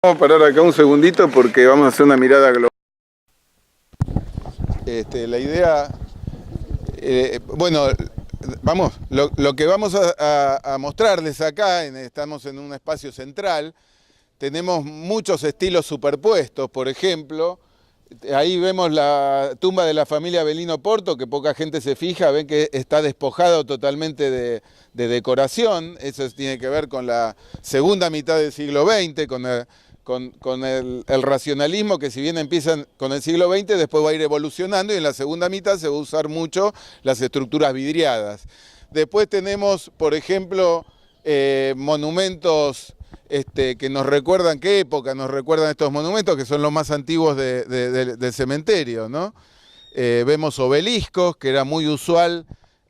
Vamos a parar acá un segundito porque vamos a hacer una mirada global. La idea, bueno, vamos, lo que vamos a mostrarles acá, estamos en un espacio central, tenemos muchos estilos superpuestos, por ejemplo, ahí vemos la tumba de la familia Belino Porto, que poca gente se fija, ven que está despojado totalmente de decoración, eso tiene que ver con la segunda mitad del siglo XX, con el racionalismo que si bien empieza con el siglo XX, después va a ir evolucionando y en la segunda mitad se va a usar mucho las estructuras vidriadas. Después tenemos, por ejemplo, monumentos que nos recuerdan, ¿qué época nos recuerdan estos monumentos? Que son los más antiguos del cementerio, ¿no? Vemos obeliscos, que era muy usual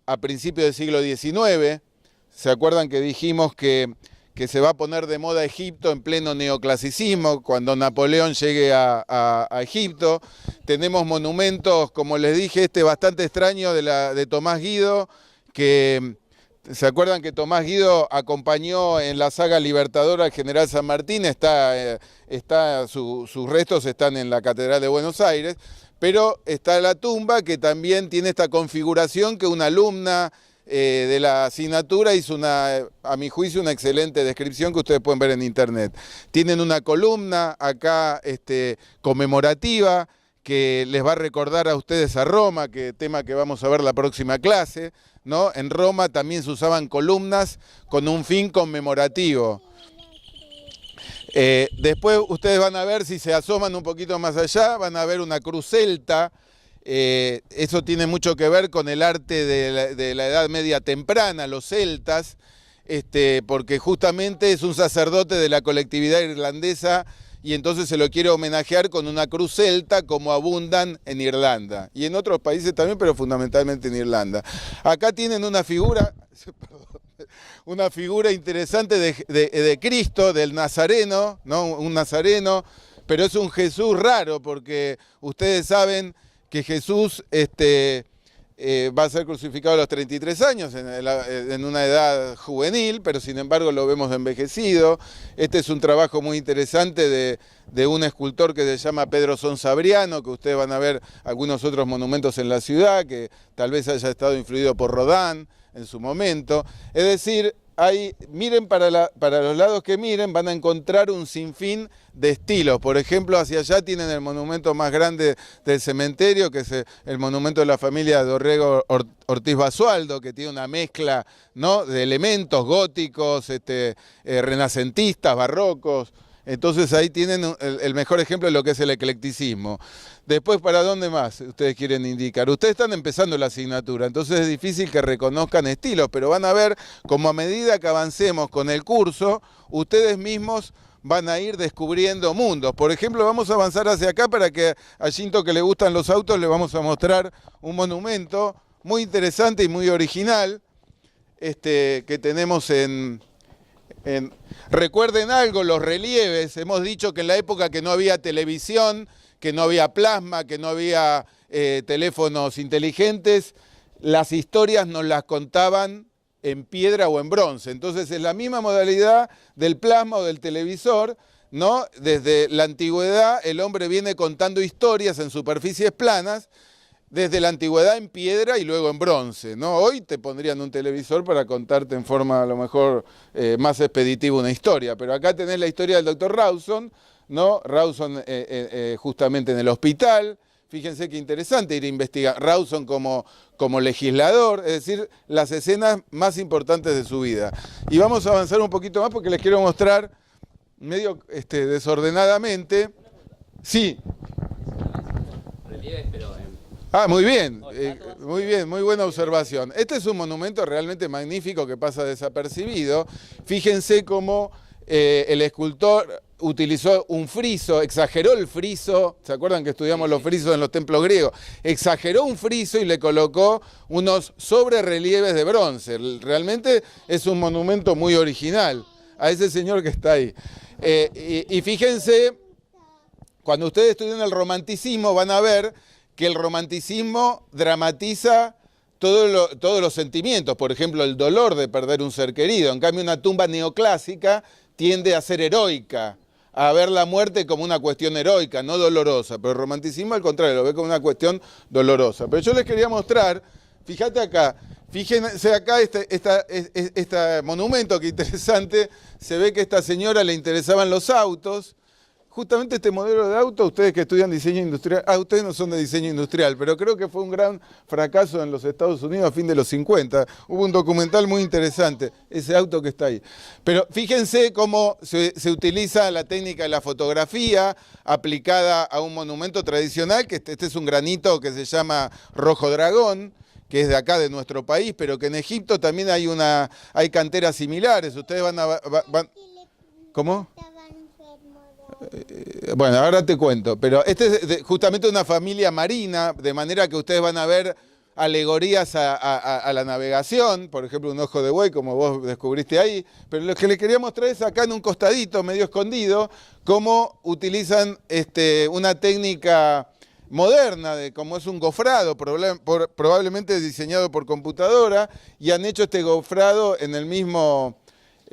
a principios del siglo XIX. ¿Se acuerdan que dijimos que se va a poner de moda Egipto en pleno neoclasicismo, cuando Napoleón llegue a Egipto? Tenemos monumentos, como les dije, bastante extraño de Tomás Guido, que ¿se acuerdan que Tomás Guido acompañó en la saga Libertador al general San Martín? Sus restos están en la Catedral de Buenos Aires, pero está la tumba que también tiene esta configuración que una alumna de la asignatura hizo a mi juicio, una excelente descripción que ustedes pueden ver en internet. Tienen una columna acá conmemorativa que les va a recordar a ustedes a Roma, tema que vamos a ver la próxima clase, ¿no? En Roma también se usaban columnas con un fin conmemorativo. Después ustedes van a ver, si se asoman un poquito más allá, van a ver una cruz celta. Eso tiene mucho que ver con el arte de la Edad Media temprana, los celtas, porque justamente es un sacerdote de la colectividad irlandesa y entonces se lo quiere homenajear con una cruz celta como abundan en Irlanda y en otros países también, pero fundamentalmente en Irlanda. Acá tienen una figura interesante de Cristo, del Nazareno, ¿no? Un Nazareno, pero es un Jesús raro porque ustedes saben que Jesús va a ser crucificado a los 33 años, en una edad juvenil, pero sin embargo lo vemos envejecido. Este es un trabajo muy interesante de un escultor que se llama Pedro Sonsabriano, que ustedes van a ver algunos otros monumentos en la ciudad, que tal vez haya estado influido por Rodin en su momento. Es decir, miren para los lados que miren, van a encontrar un sinfín de estilos. Por ejemplo, hacia allá tienen el monumento más grande del cementerio, que es el monumento de la familia Dorrego Ortiz Basualdo, que tiene una mezcla, ¿no?, de elementos góticos, renacentistas, barrocos. Entonces ahí tienen el mejor ejemplo de lo que es el eclecticismo. Después, ¿para dónde más ustedes quieren indicar? Ustedes están empezando la asignatura, entonces es difícil que reconozcan estilos, pero van a ver cómo a medida que avancemos con el curso, ustedes mismos van a ir descubriendo mundos. Por ejemplo, vamos a avanzar hacia acá para que a Ginto, que le gustan los autos, le vamos a mostrar un monumento muy interesante y muy original que tenemos Recuerden algo, los relieves. Hemos dicho que en la época que no había televisión, que no había plasma, que no había teléfonos inteligentes, las historias nos las contaban en piedra o en bronce. Entonces es la misma modalidad del plasma o del televisor, ¿no? Desde la antigüedad el hombre viene contando historias en superficies planas, desde la antigüedad en piedra y luego en bronce, ¿no? Hoy te pondrían un televisor para contarte en forma a lo mejor más expeditiva una historia, pero acá tenés la historia del doctor Rawson, ¿no? Rawson justamente en el hospital. Fíjense qué interesante ir a investigar. Rawson como legislador, es decir, las escenas más importantes de su vida. Y vamos a avanzar un poquito más porque les quiero mostrar medio desordenadamente. Sí. Relieves, pero Muy bien, muy buena observación. Este es un monumento realmente magnífico que pasa desapercibido. Fíjense cómo el escultor utilizó un friso, exageró el friso. ¿Se acuerdan que estudiamos los frisos en los templos griegos? Exageró un friso y le colocó unos sobrerelieves de bronce. Realmente es un monumento muy original a ese señor que está ahí. Y fíjense, cuando ustedes estudian el romanticismo van a ver que el romanticismo dramatiza todos los sentimientos, por ejemplo, el dolor de perder un ser querido. En cambio, una tumba neoclásica tiende a ser heroica, a ver la muerte como una cuestión heroica, no dolorosa, pero el romanticismo al contrario, lo ve como una cuestión dolorosa. Pero yo les quería mostrar, fíjate acá, fíjense acá este monumento, que interesante, se ve que a esta señora le interesaban los autos. Justamente este modelo de auto, ustedes que estudian diseño industrial, ustedes no son de diseño industrial, pero creo que fue un gran fracaso en los Estados Unidos a fin de los 50. Hubo un documental muy interesante, ese auto que está ahí. Pero fíjense cómo se utiliza la técnica de la fotografía aplicada a un monumento tradicional, que este es un granito que se llama rojo dragón, que es de acá, de nuestro país, pero que en Egipto también hay canteras similares. Ustedes ¿Cómo? Bueno, ahora te cuento, pero este es justamente una familia marina, de manera que ustedes van a ver alegorías a la navegación, por ejemplo un ojo de buey, como vos descubriste ahí, pero lo que les quería mostrar es acá en un costadito, medio escondido, cómo utilizan una técnica moderna, como es un gofrado, probablemente diseñado por computadora, y han hecho este gofrado en el mismo...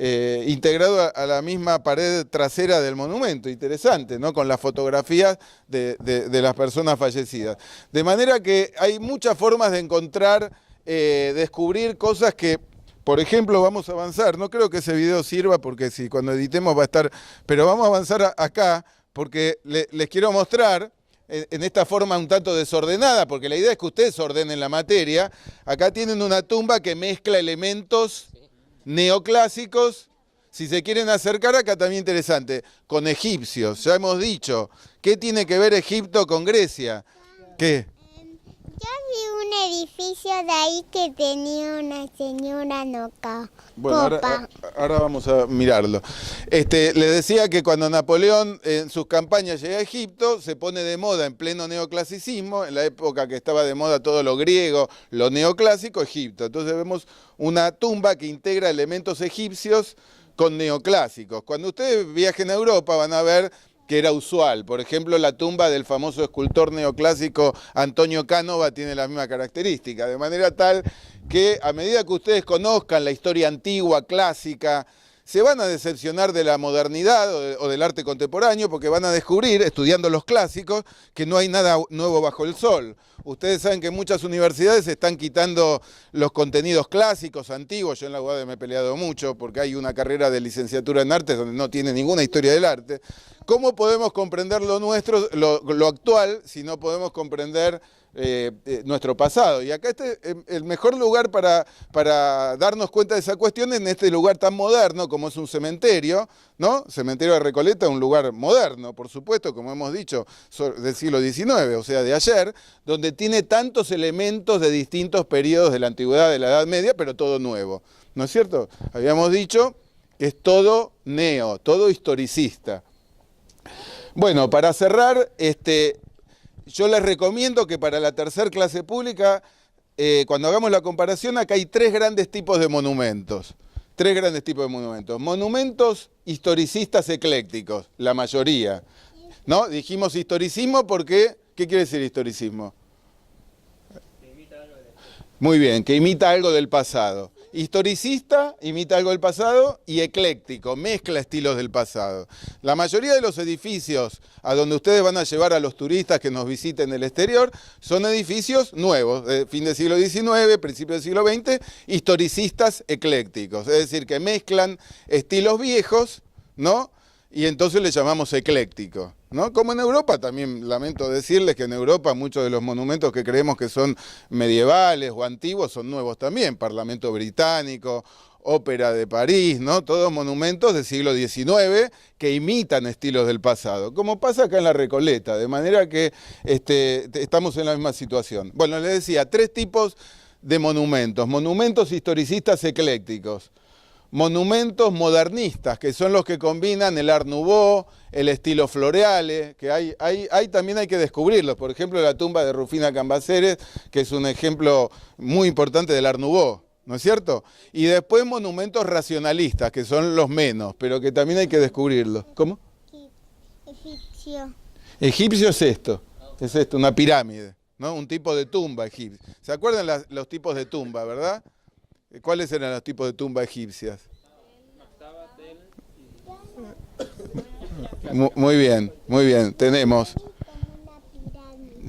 integrado a la misma pared trasera del monumento, interesante, ¿no? Con las fotografías de las personas fallecidas. De manera que hay muchas formas de encontrar, descubrir cosas que, por ejemplo, vamos a avanzar, no creo que ese video sirva porque si cuando editemos va a estar, pero vamos a avanzar acá porque les quiero mostrar en esta forma un tanto desordenada, porque la idea es que ustedes ordenen la materia. Acá tienen una tumba que mezcla elementos neoclásicos, si se quieren acercar acá también interesante, con egipcios, ya hemos dicho. ¿Qué tiene que ver Egipto con Grecia? ¿Qué? Yo vi un edificio de ahí que tenía una señora noca. Bueno, ahora vamos a mirarlo. Le decía que cuando Napoleón en sus campañas llega a Egipto, se pone de moda en pleno neoclasicismo, en la época que estaba de moda todo lo griego, lo neoclásico, Egipto. Entonces vemos una tumba que integra elementos egipcios con neoclásicos. Cuando ustedes viajen a Europa van a ver que era usual. Por ejemplo, la tumba del famoso escultor neoclásico Antonio Canova tiene la misma característica, de manera tal que a medida que ustedes conozcan la historia antigua, clásica, se van a decepcionar de la modernidad o del arte contemporáneo, porque van a descubrir, estudiando los clásicos, que no hay nada nuevo bajo el sol. Ustedes saben que muchas universidades están quitando los contenidos clásicos, antiguos. Yo en la UADE me he peleado mucho, porque hay una carrera de licenciatura en artes donde no tiene ninguna historia del arte. ¿Cómo podemos comprender lo nuestro, lo actual, si no podemos comprender nuestro pasado? Y acá el mejor lugar para darnos cuenta de esa cuestión es en este lugar tan moderno como es un cementerio, ¿no? Cementerio de Recoleta, un lugar moderno, por supuesto, como hemos dicho, del siglo XIX, o sea, de ayer, donde tiene tantos elementos de distintos periodos de la antigüedad, de la Edad Media, pero todo nuevo, ¿no es cierto? Habíamos dicho que es todo neo, todo historicista. Bueno, para cerrar, yo les recomiendo que para la tercera clase pública, cuando hagamos la comparación, acá hay tres grandes tipos de monumentos. Tres grandes tipos de monumentos. Monumentos historicistas eclécticos, la mayoría. ¿No? Dijimos historicismo porque, ¿qué quiere decir historicismo? Muy bien, que imita algo del pasado. Historicista, imita algo del pasado, y ecléctico, mezcla estilos del pasado. La mayoría de los edificios a donde ustedes van a llevar a los turistas que nos visiten del exterior son edificios nuevos, de fin del siglo XIX, principio del siglo XX, historicistas eclécticos, es decir, que mezclan estilos viejos, ¿no? Y entonces le llamamos ecléctico, ¿no? Como en Europa también, lamento decirles que en Europa muchos de los monumentos que creemos que son medievales o antiguos son nuevos también, Parlamento Británico, Ópera de París, ¿no? Todos monumentos del siglo XIX que imitan estilos del pasado, como pasa acá en la Recoleta, de manera que estamos en la misma situación. Bueno, les decía, tres tipos de monumentos: monumentos historicistas eclécticos, monumentos modernistas, que son los que combinan el Art Nouveau, el estilo Floreale, que también hay que descubrirlos. Por ejemplo, la tumba de Rufina Cambaceres, que es un ejemplo muy importante del Art Nouveau, ¿no es cierto? Y después monumentos racionalistas, que son los menos, pero que también hay que descubrirlos. ¿Cómo? Egipcio. Egipcio es esto, una pirámide, ¿no? Un tipo de tumba egipcia. ¿Se acuerdan los tipos de tumba, verdad? ¿Cuáles eran los tipos de tumba egipcias? Muy bien, muy bien. Tenemos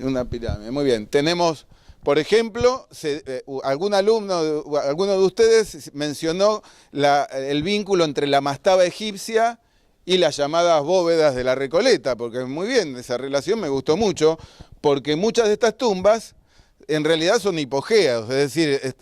una pirámide, muy bien. Tenemos, por ejemplo, alguno de ustedes mencionó el vínculo entre la mastaba egipcia y las llamadas bóvedas de la Recoleta, porque muy bien, esa relación me gustó mucho, porque muchas de estas tumbas en realidad son hipogeas, es decir,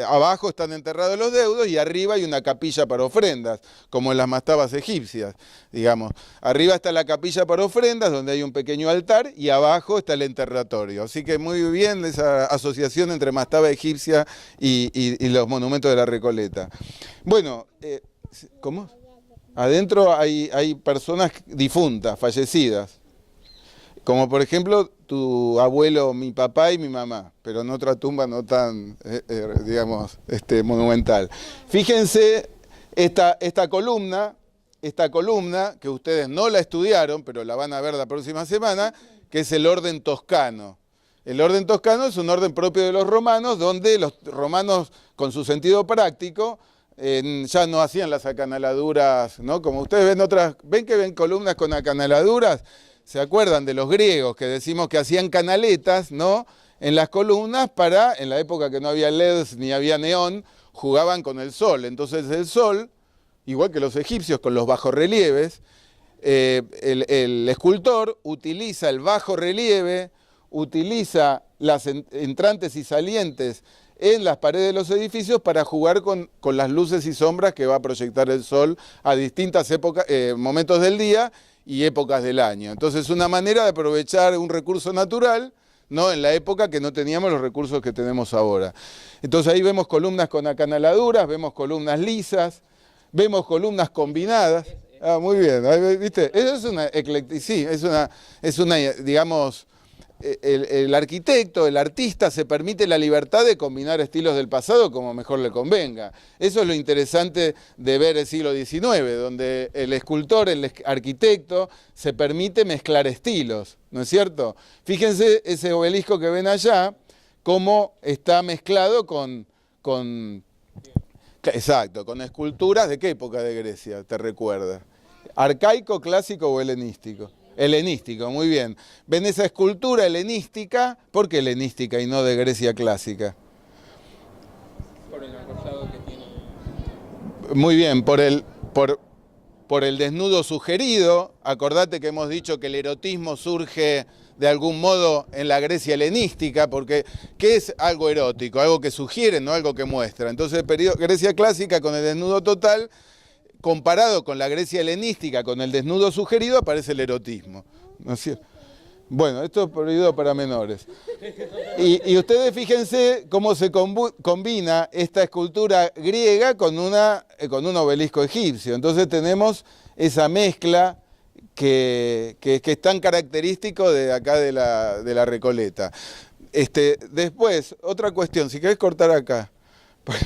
abajo están enterrados los deudos y arriba hay una capilla para ofrendas, como en las mastabas egipcias, digamos. Arriba está la capilla para ofrendas, donde hay un pequeño altar, y abajo está el enterratorio. Así que muy bien esa asociación entre mastaba egipcia y los monumentos de la Recoleta. Bueno, ¿cómo? Adentro hay personas difuntas, fallecidas. Como por ejemplo tu abuelo, mi papá y mi mamá, pero en otra tumba no tan, digamos, monumental. Fíjense esta columna, que ustedes no la estudiaron, pero la van a ver la próxima semana, que es el orden toscano. El orden toscano es un orden propio de los romanos, donde los romanos, con su sentido práctico, ya no hacían las acanaladuras, ¿no? Como ustedes ven que ven columnas con acanaladuras. ¿Se acuerdan de los griegos que decimos que hacían canaletas, ¿no?, en las columnas para, en la época que no había LEDs ni había neón, jugaban con el sol? Entonces el sol, igual que los egipcios con los bajorrelieves, el escultor utiliza el bajorrelieve, utiliza las entrantes y salientes en las paredes de los edificios para jugar con las luces y sombras que va a proyectar el sol a distintas momentos del día y épocas del año. Entonces, una manera de aprovechar un recurso natural, ¿no?, en la época que no teníamos los recursos que tenemos ahora. Entonces ahí vemos columnas con acanaladuras, vemos columnas lisas, vemos columnas combinadas. Ah, muy bien, ¿viste? Eso es una es una, digamos, el arquitecto, el artista se permite la libertad de combinar estilos del pasado como mejor le convenga. Eso es lo interesante de ver el siglo XIX, donde el escultor, el arquitecto, se permite mezclar estilos, ¿no es cierto? Fíjense ese obelisco que ven allá, cómo está mezclado exacto, con esculturas. ¿De qué época de Grecia te recuerda? ¿Arcaico, clásico o helenístico? Helenístico, muy bien. ¿Ven esa escultura helenística? ¿Por qué helenística y no de Grecia clásica? Por el arrollado que tiene. Muy bien, por el desnudo sugerido. Acordate que hemos dicho que el erotismo surge de algún modo en la Grecia helenística, porque ¿qué es algo erótico? Algo que sugiere, no algo que muestra. Entonces, el periodo Grecia clásica con el desnudo total, comparado con la Grecia helenística, con el desnudo sugerido, aparece el erotismo, ¿no es cierto? Bueno, esto es prohibido para menores. Y ustedes fíjense cómo se combina esta escultura griega con un obelisco egipcio. Entonces tenemos esa mezcla que es tan característico de acá de la Recoleta. Después, otra cuestión, si querés cortar acá.